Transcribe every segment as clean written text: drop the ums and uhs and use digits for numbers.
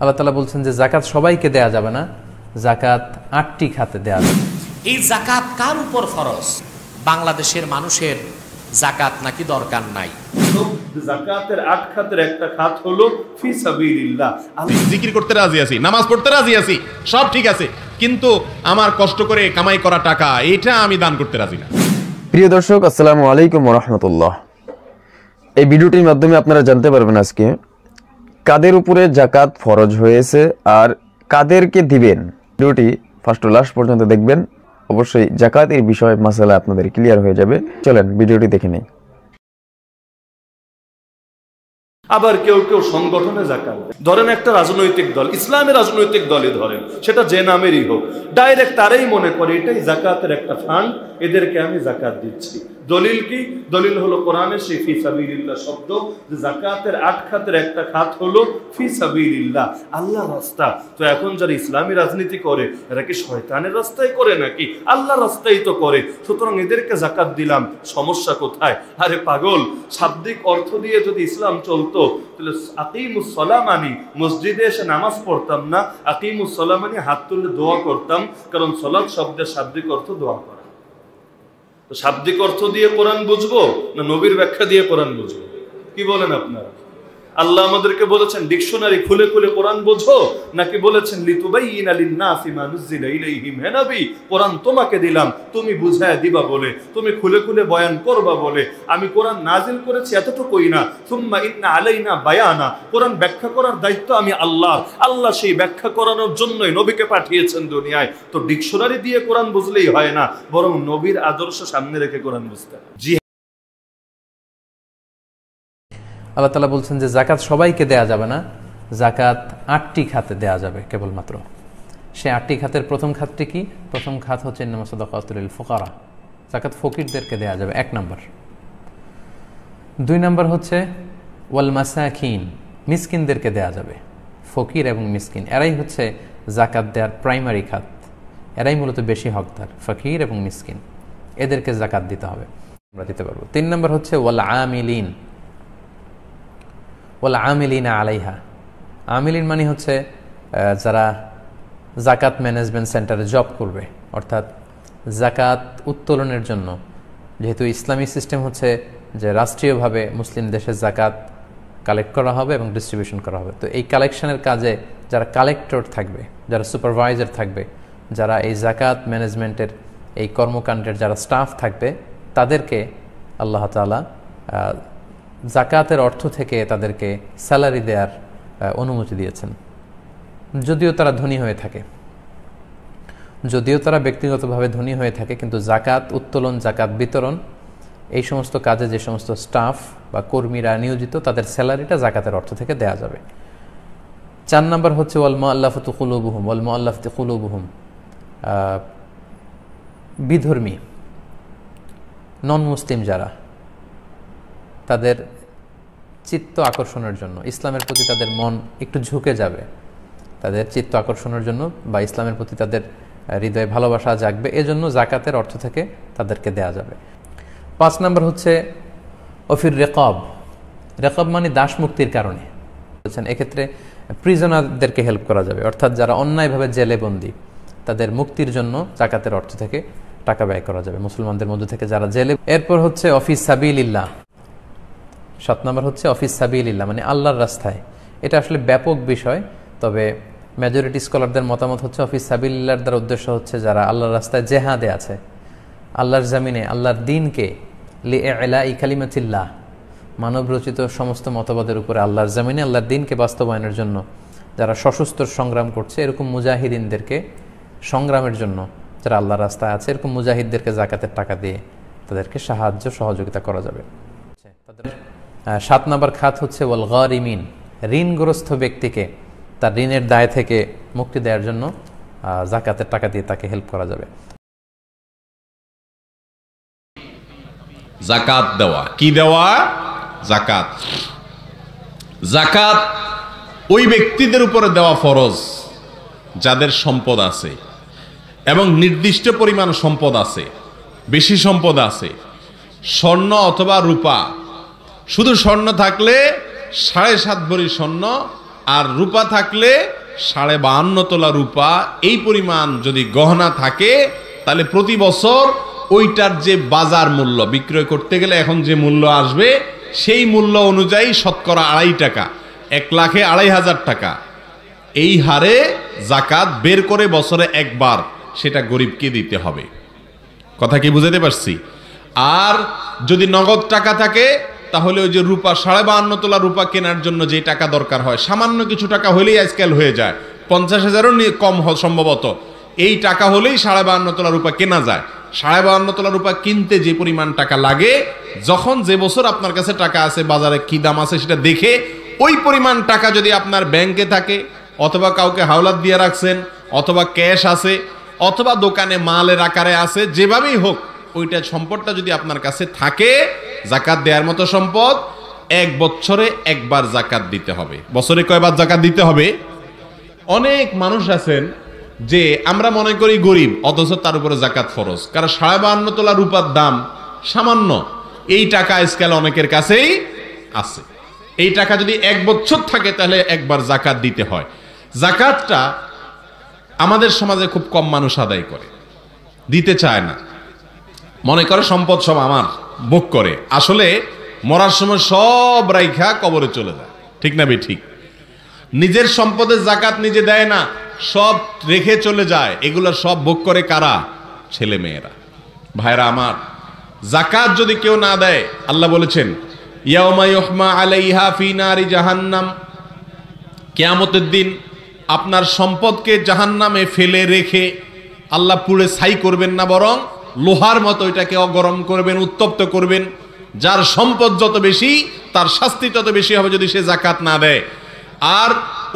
আল্লাহ তাআলা বলছেন যে জাকাত সবাইকে দেয়া যাবে না, জাকাত 8টি খাতে দেয়া যাবে। এই জাকাত কার উপর ফরজ? বাংলাদেশের মানুষের জাকাত নাকি দরকার নাই? জাকাতের 8 খাতের একটা খাত হলো ফি সাবিলিল্লাহ। আমি জিকির করতে রাজি আছি, নামাজ পড়তে রাজি আছি, সব ঠিক আছে, কিন্তু আমার কষ্ট করে কামাই করা টাকা এটা আমি দান করতে রাজি না। প্রিয় দর্শক, আসসালামু আলাইকুম ওয়া রাহমাতুল্লাহ। এই ভিডিওটির মাধ্যমে আপনারা জানতে পারবেন আজকে কাদের উপরে জাকাত ফরজ হয়েছে আর কাদেরকে দিবেন। ভিডিওটি ফার্স্ট টু লাস্ট পর্যন্ত দেখবেন, অবশ্যই জাকাতের বিষয়ে মাসালা আপনাদের ক্লিয়ার হয়ে যাবে। চলেন ভিডিওটি দেখে নিই। আবার কেউ কেউ সংগঠনে জাকাত দেয়। ধরেন একটা রাজনৈতিক দল, ইসলামের রাজনৈতিক দলই ধরেন, সেটা যে নামেরই হোক, ডাইরেক্ট তারাই মনে করে এটাই জাকাতের একটা ফান্ড, এদেরকে আমি জাকাত দিচ্ছি। দলিল কি? দলিল হলো কোরআনের সেই ফি সাবিলিল্লাহ শব্দ, যে জাকাতের 8 খাতের একটা খাত হলো ফি সাবিলিল্লাহ, আল্লাহর রাস্তা। তো এখন যারা ইসলামী রাজনীতি করে এরা কি শয়তানের রাস্তায় করে নাকি? আল্লাহর রাস্তায় তো করে, সুতরাং এদেরকে জাকাত দিলাম, সমস্যা কোথায়? আরে পাগল, শাব্দিক অর্থ দিয়ে যদি ইসলাম চলতো তাহলে আকিমুস সালাহ মানি মসজিদে এসে নামাজ পড়তাম না, আকিমুস সালাহ মানি হাত তুলে দোয়া করতাম, কারণ সালাত শব্দের শাব্দিক অর্থ দোয়া করা। তো শাব্দিক অর্থ দিয়ে কোরআন বুঝবো না নবীর ব্যাখ্যা দিয়ে কোরআন বুঝবো? কি বলেন আপনারা? আল্লাহ আমাদেরকে বলেছেন ডিকশনারি খুলে খুলে কোরআন বোঝো, নাকি বলেছেন লিতুবাইয়িনা লিন-নাসি মা নুযিলা ইলাইহিম? হে নবী, কোরআন তোমাকে দিলাম, তুমি বুঝায় দিবা বলে, তুমি খুলে খুলে বয়ান করবা বলে। আমি কোরআন নাজিল করেছি এতটুকুই না, সুম্মা ইন্না আলাইনা বায়ানা, কোরআন ব্যাখ্যা করার দায়িত্ব আমি আল্লাহ। আল্লাহ সেই ব্যাখ্যা করানোর জন্যই নবীকে পাঠিয়েছেন দুনিয়ায়। তো ডিকশনারি দিয়ে কোরআন বুঝলেই হয় না, বরং নবীর আদর্শ সামনে রেখে কোরআন বুঝতে হবে। জি, আল্লাহ তাআলা বলছেন যে জাকাত সবাইকে দেয়া যাবে না, জাকাত 8টি খাতে দেয়া যাবে কেবলমাত্র। সে 8টি খাতের প্রথম খাতটি কি? প্রথম খাত হচ্ছে ইন্নামা সাদাকাতুল লিল ফুকারা, জাকাত ফকিরদেরকে দেয়া যাবে 1 নম্বর। 2 নম্বর হচ্ছে ওয়াল মাসাকিন, মিসকিনদেরকে দেয়া যাবে। ফকির এবং মিসকিন এরাই হচ্ছে জাকাত দেওয়ার প্রাইমারি খাত, এরাই মূলত বেশি হকদার, ফকির এবং মিসকিন, এদেরকে জাকাত দিতে হবে, আমরা দিতে পারবো। 3 নম্বর হচ্ছে ওয়াল আমিলিন, ওয়াল আমিলিনা আলাইহা। আমিলিন মানে হচ্ছে যারা জাকাত ম্যানেজমেন্ট সেন্টারে জব করবে, অর্থাৎ জাকাত উত্তোলনের জন্য, যেহেতু ইসলামী সিস্টেম হচ্ছে যে রাষ্ট্রীয়ভাবে মুসলিম দেশে জাকাত কালেক্ট করা হবে এবং ডিস্ট্রিবিউশন করা হবে। তো এই কালেকশনের কাজে যারা কালেক্টর থাকবে, যারা সুপারভাইজার থাকবে, যারা এই জাকাত ম্যানেজমেন্টের এই কর্মকাণ্ডের যারা স্টাফ থাকবে, তাদেরকে আল্লাহ তাআলা জাকাতের অর্থ থেকে তাদেরকে স্যালারি দেওয়ার অনুমতি দিয়েছেন, যদিও তারা ধনী হয়ে থাকে, যদিও তারা ব্যক্তিগতভাবে ধনী হয়ে থাকে, কিন্তু জাকাত উত্তোলন, জাকাত বিতরণ, এই সমস্ত কাজে যে সমস্ত স্টাফ বা কর্মীরা নিয়োজিত, তাদের স্যালারিটা জাকাতের অর্থ থেকে দেয়া যাবে। 4 নম্বর হচ্ছে ওয়াল মুআল্লাফাতু কুলুবুহুম, ওয়াল মুআল্লাফাতু কুলুবুহুম, বিধর্মী নন মুসলিম যারা, তাদের চিত্ত আকর্ষণের জন্য, ইসলামের প্রতি তাদের মন একটু ঝুঁকে যাবে, তাদের চিত্ত আকর্ষণের জন্য বা ইসলামের প্রতি তাদের হৃদয়ে ভালোবাসা জাগবে, এজন্য জাকাতের অর্থ থেকে তাদেরকে দেয়া যাবে। 5 নম্বর হচ্ছে অফির রেকব, রেকব মানে দাস মুক্তির কারণে বলছেন, এক্ষেত্রে প্রিজনারদেরকে হেল্প করা যাবে, অর্থাৎ যারা অন্যায়ভাবে জেলে বন্দী, তাদের মুক্তির জন্য জাকাতের অর্থ থেকে টাকা ব্যয় করা যাবে, মুসলমানদের মধ্যে থেকে যারা জেলে। এরপর হচ্ছে অফিস সাবিলিল্লাহ, 7 নম্বর হচ্ছে অফিস সাবিলিল্লাহ মানে আল্লাহর রাস্তায়। এটা আসলে ব্যাপক বিষয়, তবে মেজরিটি স্কলারদের মতামত হচ্ছে অফিস সাবিলিল্লাহর দ্বারা উদ্দেশ্য হচ্ছে যারা আল্লাহর রাস্তায় জেহাদে আছে, আল্লাহর জামিনে আল্লাহর দ্বীনকে লিইলাই কালিমাতিল্লাহ, মানব রচিত সমস্ত মতবাদের উপরে আল্লাহর জামিনে আল্লাহর দ্বীনকে বাস্তবায়নের জন্য যারা সশস্ত্র সংগ্রাম করছে, এরকম মুজাহিদিনদেরকে সংগ্রামের জন্য যারা আল্লাহর রাস্তায় আছে, এরকম মুজাহিদদেরকে জাকাতের টাকা দিয়ে তাদেরকে সাহায্য সহযোগিতা করা যাবে। 7 নম্বর খাত হচ্ছে ওয়াল গারিমিন, ঋণগ্রস্ত ব্যক্তিকে তার ঋণের দায় থেকে মুক্তি দেওয়ার জন্য জাকাতের টাকা দিয়ে তাকে হেল্প করা যাবে। জাকাত দেওয়া, কি দেওয়া? জাকাত। জাকাত ওই ব্যক্তিদের উপরে দেওয়া ফরজ যাদের সম্পদ আছে এবং নির্দিষ্ট পরিমাণ সম্পদ আছে, বেশি সম্পদ আছে, স্বর্ণ অথবা রূপা। শুধু স্বর্ণ থাকলে 7.5 ভরি স্বর্ণ আর রূপা থাকলে 52.5 তোলা রূপা, এই পরিমাণ যদি গহনা থাকে তাহলে প্রতি বছর ওইটার যে বাজার মূল্য বিক্রয় করতে গেলে এখন যে মূল্য আসবে সেই মূল্য অনুযায়ী শতকরা 2.5 টাকা, 1,02,500 টাকা এই হারে জাকাত বের করে বছরে একবার সেটা গরিবকে দিতে হবে। কথা কি বুঝাতে পারছি? আর যদি নগদ টাকা থাকে তাহলে ওই যে রূপা 52.5 তোলা রূপা কেনার জন্য যে টাকা দরকার হয়, সামান্য কিছু টাকা হলেই আজকাল হয়ে যায়, 50,000-এরও কম সম্ভবত, এই টাকা হলেই 52.5 তোলা রূপা কেনা যায়। 52.5 তোলা রূপা কিনতে যে পরিমাণ টাকা লাগে, যখন যে বছর আপনার কাছে টাকা আছে বাজারে কি দাম আছে সেটা দেখে ওই পরিমাণ টাকা যদি আপনার ব্যাংকে থাকে, অথবা কাউকে হাওলাত দিয়ে রাখছেন, অথবা ক্যাশ আছে, অথবা দোকানে মালের আকারে আছে, যেভাবেই হোক ওইটা সম্পদটা যদি আপনার কাছে থাকে, জাকাত দেওয়ার মতো সম্পদ, 1 বছরে একবার জাকাত দিতে হবে। বছরে কয়বার জাকাত দিতে হবে? অনেক মানুষ আছেন যে আমরা মনে করি গরিব, অথচ তার উপরে জাকাত ফরজ, কারণ 52.5 তোলা রূপার দাম সামান্য, এই টাকা আজকাল অনেকের কাছেই আছে। এই টাকা যদি 1 বছর থাকে তাহলে একবার জাকাত দিতে হয়। জাকাতটা আমাদের সমাজে খুব কম মানুষ আদায় করে, দিতে চায় না, মনে করে সম্পদ সব আমার, ভোগ করে। আসলে মরার সময় সব রাইখা কবরে চলে যায়, ঠিক না ঠিক? নিজের সম্পদের জাকাত নিজে দেয় না, সব রেখে চলে যায়। এগুলো সব ভোগ করে কারা? ছেলে মেয়েরা। ভাইরা আমার, জাকাত যদি কেউ না দেয়, আল্লাহ বলেছেন ইয়াউমা ইউহমা আলাইহা ফি নারি জাহান্নাম, কিয়ামতের দিন আপনার সম্পদকে জাহান্নামে ফেলে রেখে আল্লাহ পুড়ে ছাই করবেন না, বরং লোহার মতো এটাকে গরম করবেন, উত্তপ্ত করবেন। যার সম্পদ যত বেশি তার শাস্তি তত বেশি হবে যদি সে জাকাত না দেয়। আর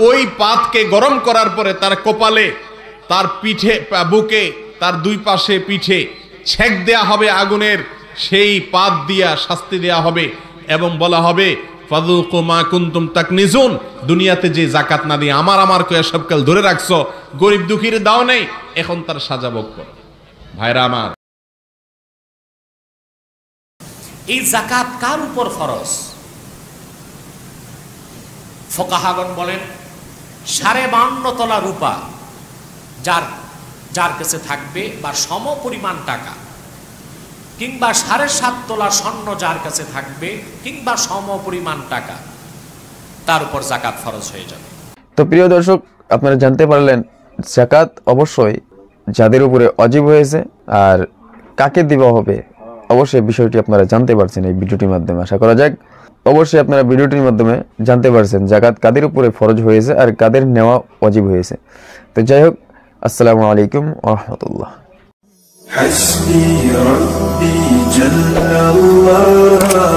ওই পাতকে গরম করার পরে তার কপালে, তার পিঠে, বুকে, তার 2 পাশে পিঠে ছেক দেয়া হবে আগুনের, সেই পাত দিয়া শাস্তি দেয়া হবে এবং বলা হবে ফাযুকু মা কুনতুম তাকনিজুন, দুনিয়াতে যে জাকাত না দিয়ে আমার কয়ে সবকাল ধরে রাখছো, গরিব দুঃখীর দাও নেই, এখন তার সাজা ভোগ করো। ভাইরা আমার, এই জাকাত কার উপর ফরজ? ফুকাহাগণ বলেন 52.5 তোলা রূপা যার কাছে থাকবে, বা সম পরিমাণ টাকা, কিংবা 7.5 তোলা স্বর্ণ যার কাছে থাকবে, কিংবা সম পরিমাণ টাকা, তার উপর জাকাত ফরজ হয়ে যাবে। তো প্রিয় দর্শক, আপনারা জানতে পারলেন জাকাত অবশ্যই যাদের উপরে ওয়াজিব হয়েছে, আর কাকে দেওয়া হবে অবশ্যই বিষয়টি আপনারা জানতে পারছেন এই ভিডিওটির মাধ্যমে। আশা করা যাক অবশ্যই আপনারা ভিডিওটির মাধ্যমে জানতে পারছেন জাকাত কাদের উপরে ফরজ হয়েছে আর কাদের নেওয়া ওয়াজিব হয়েছে। তো যাই হোক, আসসালামু আলাইকুম ওয়া রাহমাতুল্লাহ। حسبي ربي جل الله